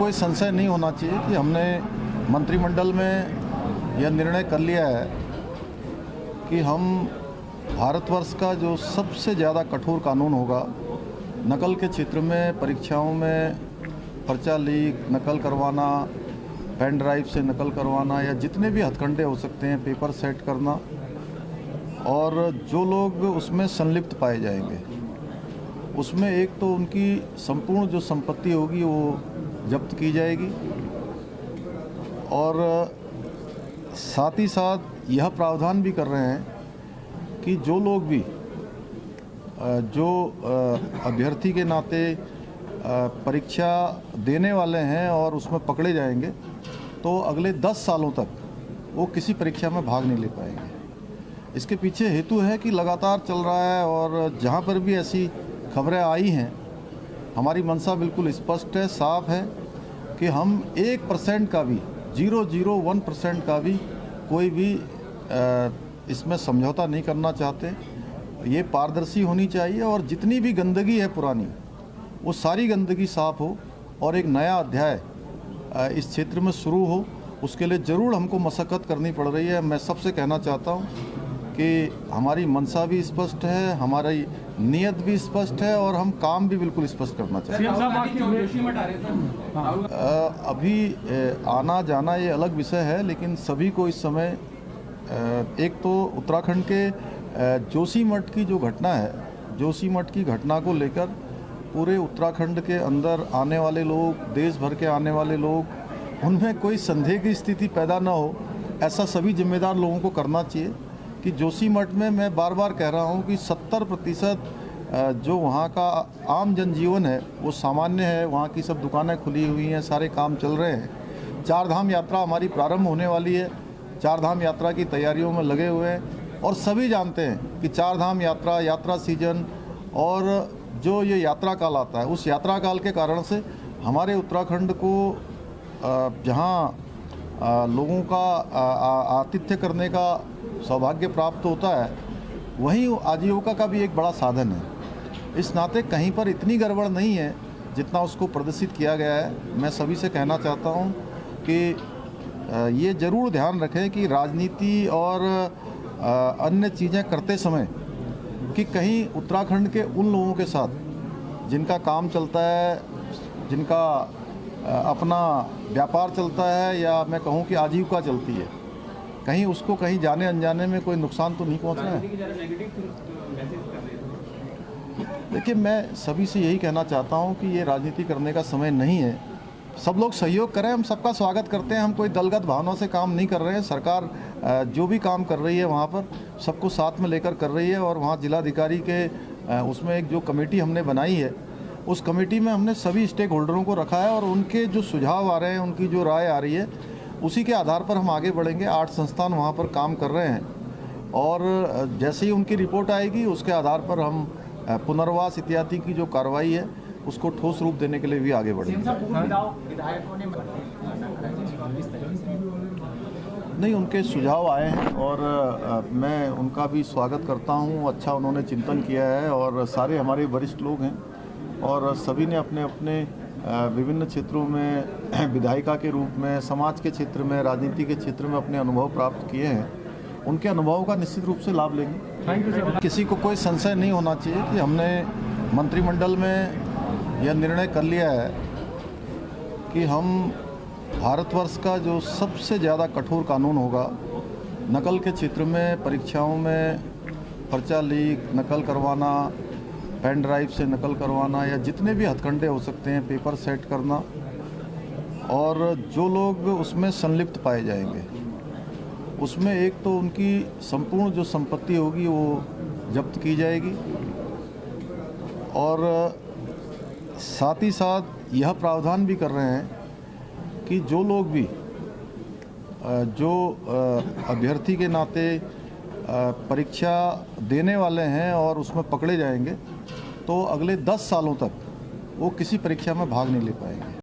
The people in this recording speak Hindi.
कोई संशय नहीं होना चाहिए कि हमने मंत्रिमंडल में यह निर्णय कर लिया है कि हम भारतवर्ष का जो सबसे ज़्यादा कठोर कानून होगा, नकल के क्षेत्र में, परीक्षाओं में पर्चा लीक, नकल करवाना, पेन ड्राइव से नकल करवाना या जितने भी हथकंडे हो सकते हैं, पेपर सेट करना, और जो लोग उसमें संलिप्त पाए जाएंगे उसमें एक तो उनकी संपूर्ण जो संपत्ति होगी वो जब्त की जाएगी, और साथ ही साथ यह प्रावधान भी कर रहे हैं कि जो लोग भी जो अभ्यर्थी के नाते परीक्षा देने वाले हैं और उसमें पकड़े जाएंगे तो अगले 10 सालों तक वो किसी परीक्षा में भाग नहीं ले पाएंगे। इसके पीछे हेतु है कि लगातार चल रहा है और जहाँ पर भी ऐसी खबरें आई हैं, हमारी मंशा बिल्कुल स्पष्ट है, साफ है कि हम 1% का भी 0.01% का भी कोई भी इसमें समझौता नहीं करना चाहते। ये पारदर्शी होनी चाहिए और जितनी भी गंदगी है पुरानी, वो सारी गंदगी साफ हो और एक नया अध्याय इस क्षेत्र में शुरू हो। उसके लिए ज़रूर हमको मशक्क़त करनी पड़ रही है। मैं सबसे कहना चाहता हूँ कि हमारी मंशा भी स्पष्ट है, हमारी नीयत भी स्पष्ट है और हम काम भी बिल्कुल स्पष्ट करना चाहते हैं। अभी आना जाना ये अलग विषय है, लेकिन सभी को इस समय एक तो उत्तराखंड के जोशीमठ की जो घटना है, जोशीमठ की घटना को लेकर पूरे उत्तराखंड के अंदर आने वाले लोग, देश भर के आने वाले लोग, उनमें कोई संदेह की स्थिति पैदा ना हो, ऐसा सभी जिम्मेदार लोगों को करना चाहिए कि जोशीमठ में मैं बार बार कह रहा हूँ कि 70% जो वहाँ का आम जनजीवन है वो सामान्य है। वहाँ की सब दुकानें खुली हुई हैं, सारे काम चल रहे हैं। 4 धाम यात्रा हमारी प्रारंभ होने वाली है, 4 धाम यात्रा की तैयारियों में लगे हुए हैं और सभी जानते हैं कि 4 धाम यात्रा सीजन और जो ये यात्रा काल आता है, उस यात्रा काल के कारण से हमारे उत्तराखंड को जहाँ लोगों का आतिथ्य करने का सौभाग्य प्राप्त होता है, वहीं आजीविका का भी एक बड़ा साधन है। इस नाते कहीं पर इतनी गड़बड़ नहीं है जितना उसको प्रदर्शित किया गया है। मैं सभी से कहना चाहता हूं कि ये ज़रूर ध्यान रखें कि राजनीति और अन्य चीज़ें करते समय कि कहीं उत्तराखंड के उन लोगों के साथ जिनका काम चलता है, जिनका अपना व्यापार चलता है, या मैं कहूं कि आजीविका चलती है, कहीं उसको कहीं जाने अनजाने में कोई नुकसान तो नहीं पहुंचना है। देखिए, मैं सभी से यही कहना चाहता हूं कि ये राजनीति करने का समय नहीं है। सब लोग सहयोग करें, हम सबका स्वागत करते हैं। हम कोई दलगत भावना से काम नहीं कर रहे हैं। सरकार जो भी काम कर रही है वहाँ पर सबको साथ में लेकर कर रही है, और वहाँ जिलाधिकारी के उसमें एक जो कमेटी हमने बनाई है, उस कमेटी में हमने सभी स्टेक होल्डरों को रखा है और उनके जो सुझाव आ रहे हैं, उनकी जो राय आ रही है, उसी के आधार पर हम आगे बढ़ेंगे। 8 संस्थान वहाँ पर काम कर रहे हैं और जैसे ही उनकी रिपोर्ट आएगी उसके आधार पर हम पुनर्वास इत्यादि की जो कार्रवाई है उसको ठोस रूप देने के लिए भी आगे बढ़ेंगे। नहीं, उनके सुझाव आए हैं और मैं उनका भी स्वागत करता हूं। अच्छा, उन्होंने चिंतन किया है और सारे हमारे वरिष्ठ लोग हैं और सभी ने अपने अपने विभिन्न क्षेत्रों में विधायिका के रूप में, समाज के क्षेत्र में, राजनीति के क्षेत्र में अपने अनुभव प्राप्त किए हैं। उनके अनुभवों का निश्चित रूप से लाभ लेंगे। Thank you sir. किसी को कोई संशय नहीं होना चाहिए कि हमने मंत्रिमंडल में यह निर्णय कर लिया है कि हम भारतवर्ष का जो सबसे ज़्यादा कठोर कानून होगा, नकल के क्षेत्र में, परीक्षाओं में पर्चा लीक, नकल करवाना, पेन ड्राइव से नकल करवाना या जितने भी हथकंडे हो सकते हैं, पेपर सेट करना, और जो लोग उसमें संलिप्त पाए जाएंगे उसमें एक तो उनकी संपूर्ण जो संपत्ति होगी वो जब्त की जाएगी, और साथ ही साथ यह प्रावधान भी कर रहे हैं कि जो लोग भी जो अभ्यर्थी के नाते परीक्षा देने वाले हैं और उसमें पकड़े जाएंगे तो अगले 10 सालों तक वो किसी परीक्षा में भाग नहीं ले पाएंगे।